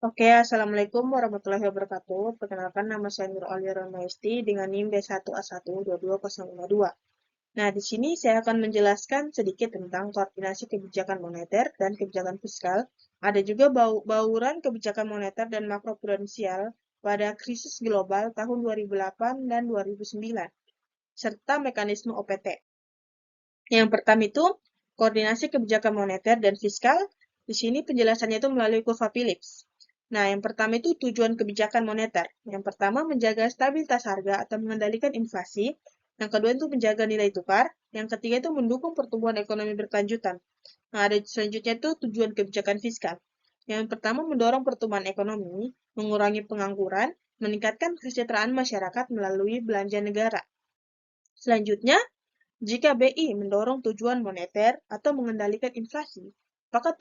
Oke, Assalamualaikum warahmatullahi wabarakatuh. Perkenalkan, nama saya Nur Alira Maesti dengan NIM B1A1220252. Nah, di sini saya akan menjelaskan sedikit tentang koordinasi kebijakan moneter dan kebijakan fiskal. Ada juga bauran kebijakan moneter dan makroprudensial pada krisis global tahun 2008 dan 2009, serta mekanisme OPT. Yang pertama itu, koordinasi kebijakan moneter dan fiskal. Di sini penjelasannya itu melalui kurva Phillips. Nah, yang pertama itu tujuan kebijakan moneter. Yang pertama, menjaga stabilitas harga atau mengendalikan inflasi. Yang kedua itu menjaga nilai tukar. Yang ketiga itu mendukung pertumbuhan ekonomi berkelanjutan. Nah, ada selanjutnya itu tujuan kebijakan fiskal. Yang pertama, mendorong pertumbuhan ekonomi, mengurangi pengangguran, meningkatkan kesejahteraan masyarakat melalui belanja negara. Selanjutnya, jika BI mendorong tujuan moneter atau mengendalikan inflasi, apakah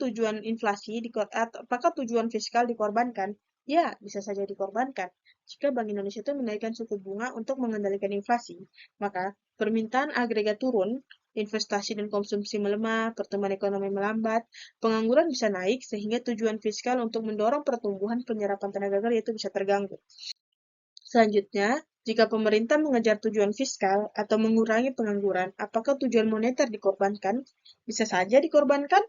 tujuan fiskal dikorbankan? Ya, bisa saja dikorbankan. Jika Bank Indonesia itu menaikkan suku bunga untuk mengendalikan inflasi, maka permintaan agregat turun, investasi dan konsumsi melemah, pertumbuhan ekonomi melambat, pengangguran bisa naik, sehingga tujuan fiskal untuk mendorong pertumbuhan penyerapan tenaga kerja itu bisa terganggu. Selanjutnya, jika pemerintah mengejar tujuan fiskal atau mengurangi pengangguran, apakah tujuan moneter dikorbankan? Bisa saja dikorbankan,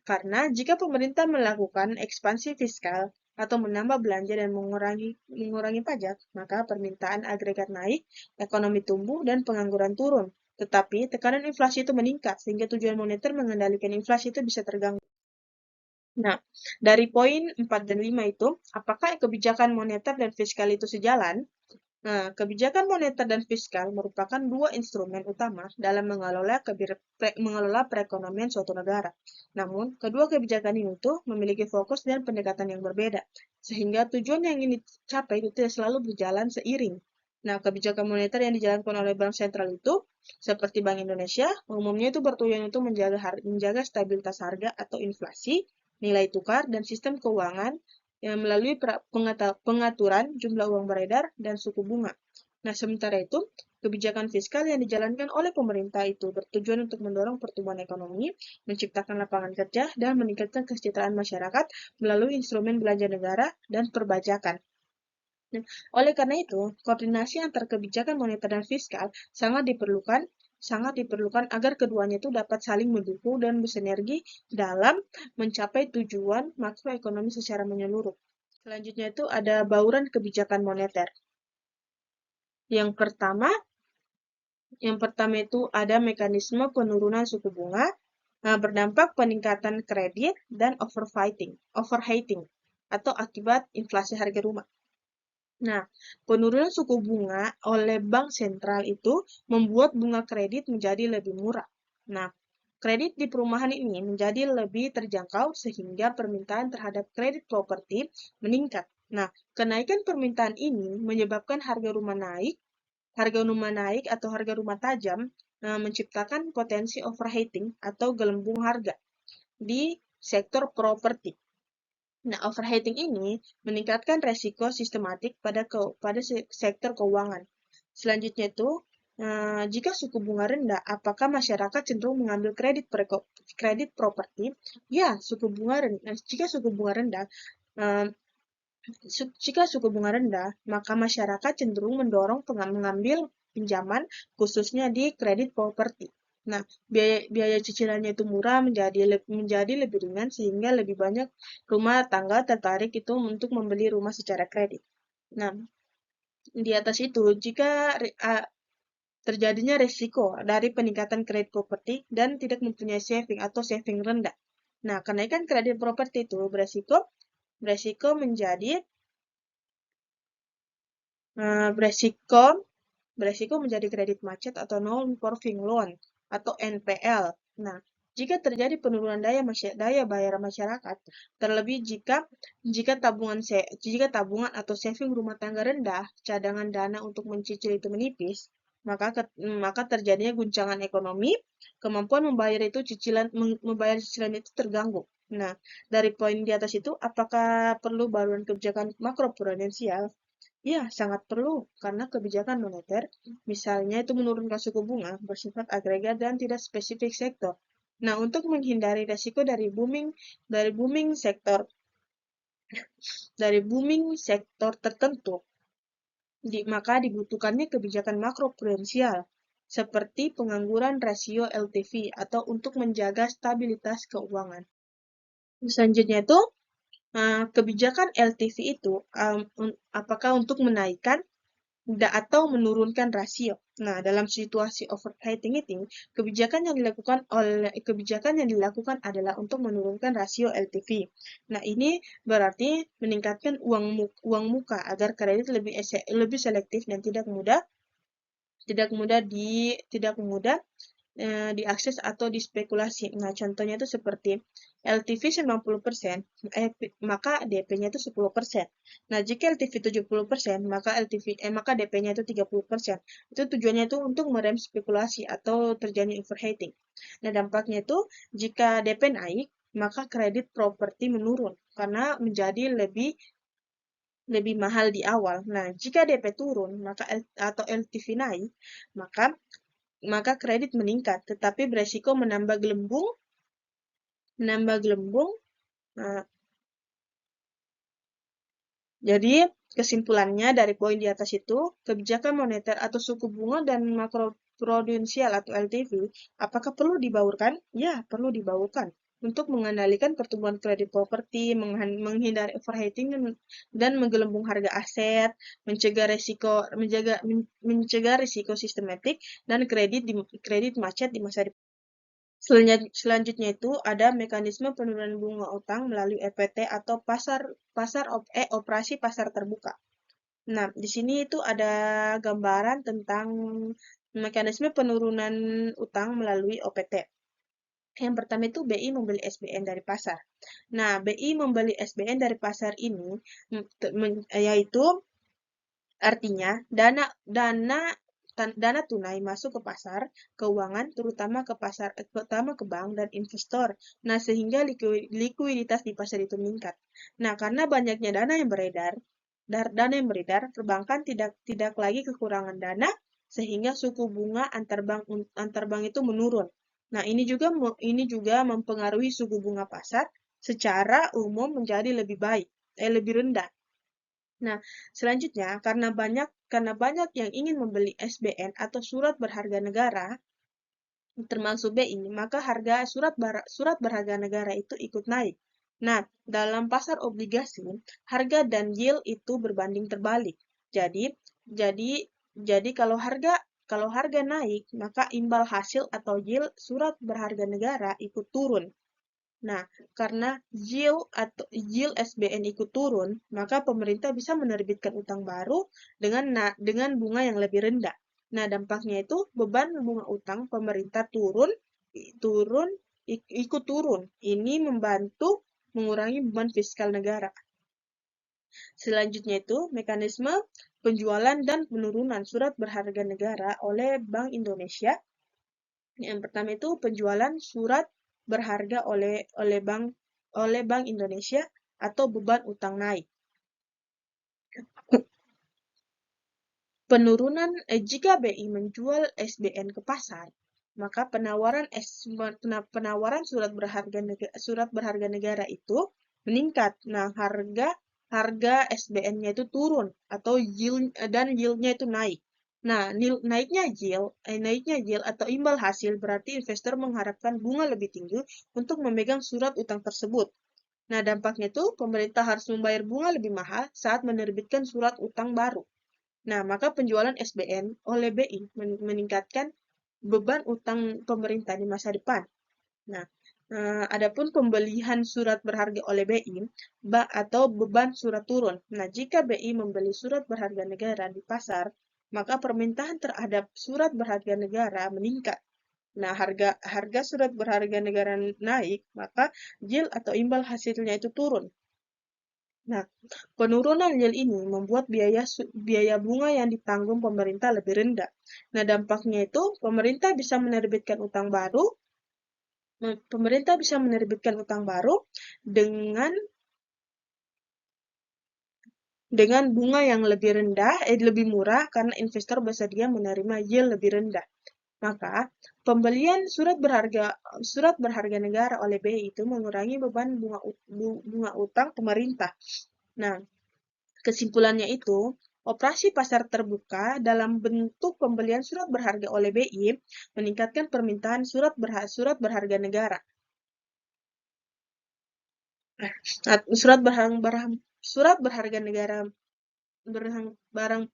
karena jika pemerintah melakukan ekspansi fiskal atau menambah belanja dan mengurangi pajak, maka permintaan agregat naik, ekonomi tumbuh, dan pengangguran turun. Tetapi tekanan inflasi itu meningkat, sehingga tujuan moneter mengendalikan inflasi itu bisa terganggu. Nah, dari poin 4 dan 5 itu, apakah kebijakan moneter dan fiskal itu sejalan? Nah, kebijakan moneter dan fiskal merupakan dua instrumen utama dalam mengelola perekonomian suatu negara. Namun, kedua kebijakan ini tuh memiliki fokus dan pendekatan yang berbeda, sehingga tujuan yang ingin dicapai itu tidak selalu berjalan seiring. Nah, kebijakan moneter yang dijalankan oleh Bank Sentral itu, seperti Bank Indonesia, umumnya itu bertujuan untuk menjaga stabilitas harga atau inflasi, nilai tukar, dan sistem keuangan yang melalui pengaturan jumlah uang beredar dan suku bunga. Nah, sementara itu, kebijakan fiskal yang dijalankan oleh pemerintah itu bertujuan untuk mendorong pertumbuhan ekonomi, menciptakan lapangan kerja, dan meningkatkan kesejahteraan masyarakat melalui instrumen belanja negara dan perbajakan. Nah, oleh karena itu, koordinasi antar kebijakan moneter dan fiskal sangat diperlukan agar keduanya itu dapat saling mendukung dan bersinergi dalam mencapai tujuan makroekonomi secara menyeluruh. Selanjutnya itu ada bauran kebijakan moneter. Yang pertama, itu ada mekanisme penurunan suku bunga, berdampak peningkatan kredit dan overheating atau akibat inflasi harga rumah. Nah, penurunan suku bunga oleh bank sentral itu membuat bunga kredit menjadi lebih murah. Nah, kredit di perumahan ini menjadi lebih terjangkau sehingga permintaan terhadap kredit properti meningkat. Nah, kenaikan permintaan ini menyebabkan harga rumah naik atau harga rumah tajam, menciptakan potensi overheating atau gelembung harga di sektor properti. Nah, overheating ini meningkatkan resiko sistematik pada sektor keuangan. Selanjutnya itu, jika suku bunga rendah, apakah masyarakat cenderung mengambil kredit properti? Ya, jika suku bunga rendah, eh, maka masyarakat cenderung mendorong mengambil pinjaman, khususnya di kredit properti. Nah, biaya cicilannya itu murah menjadi lebih ringan sehingga lebih banyak rumah tangga tertarik itu untuk membeli rumah secara kredit. Nah, di atas itu, jika terjadinya risiko dari peningkatan kredit properti dan tidak mempunyai saving atau saving rendah. Nah, kenaikan kredit properti itu beresiko menjadi beresiko beresiko menjadi kredit macet atau non-performing loan atau NPL. Nah, jika terjadi penurunan daya bayar masyarakat, terlebih jika tabungan atau saving rumah tangga rendah, cadangan dana untuk mencicil itu menipis, maka terjadinya guncangan ekonomi, kemampuan membayar cicilan itu terganggu. Nah, dari poin di atas itu, apakah perlu baruan kebijakan makroprudensial? Ya, sangat perlu, karena kebijakan moneter, misalnya itu menurunkan suku bunga, bersifat agregat dan tidak spesifik sektor. Nah, untuk menghindari resiko dari booming sektor dari booming sektor tertentu, maka dibutuhkannya kebijakan makroprudensial seperti pengangguran rasio LTV atau untuk menjaga stabilitas keuangan. Selanjutnya itu, kebijakan LTV itu apakah untuk menaikkan atau menurunkan rasio. Nah, dalam situasi overheating itu, kebijakan yang dilakukan adalah untuk menurunkan rasio LTV. Nah, ini berarti meningkatkan uang muka agar kredit lebih selektif dan tidak mudah diakses atau dispekulasi. Nah, contohnya itu seperti LTV 90%, maka DP-nya itu 10%. Nah, jika LTV 70%, maka DP-nya itu 30%. Itu tujuannya itu untuk merem spekulasi atau terjadi overheating. Nah, dampaknya itu jika DP naik, maka kredit properti menurun karena menjadi lebih mahal di awal. Nah, jika DP turun, atau LTV naik, maka maka kredit meningkat, tetapi beresiko menambah gelembung. Nah, jadi kesimpulannya dari poin di atas itu, kebijakan moneter atau suku bunga dan makroprudensial atau LTV, apakah perlu dibaurkan? Ya, perlu dibaurkan untuk mengendalikan pertumbuhan kredit properti, menghindari overheating dan menggelembung harga aset, mencegah risiko sistematik dan kredit macet di masa depan. Selanjutnya itu ada mekanisme penurunan bunga utang melalui EPT atau operasi pasar terbuka. Nah, di sini itu ada gambaran tentang mekanisme penurunan utang melalui OPT. Yang pertama itu BI membeli SBN dari pasar. Nah, BI membeli SBN dari pasar ini yaitu artinya dana tunai masuk ke pasar keuangan, terutama ke bank dan investor. Nah, sehingga likuiditas di pasar itu meningkat. Nah, karena banyaknya dana yang beredar, perbankan tidak lagi kekurangan dana sehingga suku bunga antar bank itu menurun. Nah, ini juga mempengaruhi suku bunga pasar secara umum menjadi lebih rendah. Nah, selanjutnya karena banyak yang ingin membeli SBN atau surat berharga negara, termasuk BI, maka harga surat berharga negara itu ikut naik. Nah, dalam pasar obligasi, harga dan yield itu berbanding terbalik. Jadi kalau harga naik, maka imbal hasil atau yield surat berharga negara ikut turun. Nah, karena yield SBN ikut turun, maka pemerintah bisa menerbitkan utang baru dengan bunga yang lebih rendah. Nah, dampaknya itu beban bunga utang pemerintah ikut turun. Ini membantu mengurangi beban fiskal negara. Selanjutnya itu mekanisme penjualan dan penurunan surat berharga negara oleh Bank Indonesia. Yang pertama itu penjualan surat berharga oleh Bank Indonesia atau beban utang naik. Jika BI menjual SBN ke pasar, maka penawaran surat berharga negara itu meningkat. Nah, harga SBN-nya itu turun atau yield-nya itu naik. Nah, naiknya yield atau imbal hasil berarti investor mengharapkan bunga lebih tinggi untuk memegang surat utang tersebut. Nah, dampaknya itu pemerintah harus membayar bunga lebih mahal saat menerbitkan surat utang baru. Nah, maka penjualan SBN oleh BI meningkatkan beban utang pemerintah di masa depan. Nah, adapun pembelian surat berharga oleh BI atau beban surat turun. Nah, jika BI membeli surat berharga negara di pasar, maka permintaan terhadap surat berharga negara meningkat. Nah, harga surat berharga negara naik, maka yield atau imbal hasilnya itu turun. Nah, penurunan yield ini membuat biaya bunga yang ditanggung pemerintah lebih rendah. Nah, dampaknya itu pemerintah bisa menerbitkan utang baru dengan bunga yang lebih murah karena investor bersedia menerima yield lebih rendah. Maka, pembelian surat berharga negara oleh BI itu mengurangi beban bunga utang pemerintah. Nah, kesimpulannya itu, operasi pasar terbuka dalam bentuk pembelian surat berharga oleh BI meningkatkan permintaan surat berharga negara. Surat berharga negara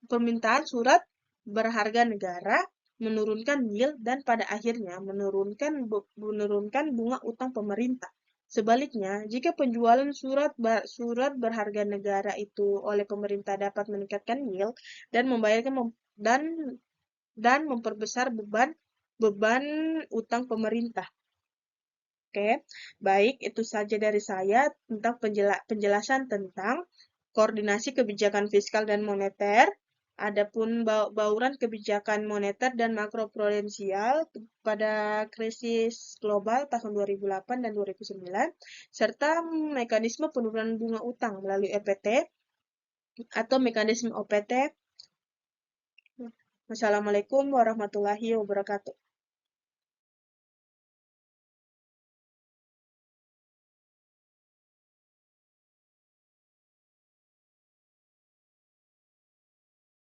permintaan surat berharga negara menurunkan yield dan pada akhirnya menurunkan bunga utang pemerintah. Sebaliknya, jika penjualan surat berharga negara itu oleh pemerintah dapat meningkatkan yield dan dan memperbesar beban utang pemerintah. Oke, baik, itu saja dari saya tentang penjelasan tentang koordinasi kebijakan fiskal dan moneter. Adapun bauran kebijakan moneter dan makroprudensial pada krisis global tahun 2008 dan 2009, serta mekanisme penurunan bunga utang melalui EPT atau mekanisme OPT. Wassalamualaikum warahmatullahi wabarakatuh.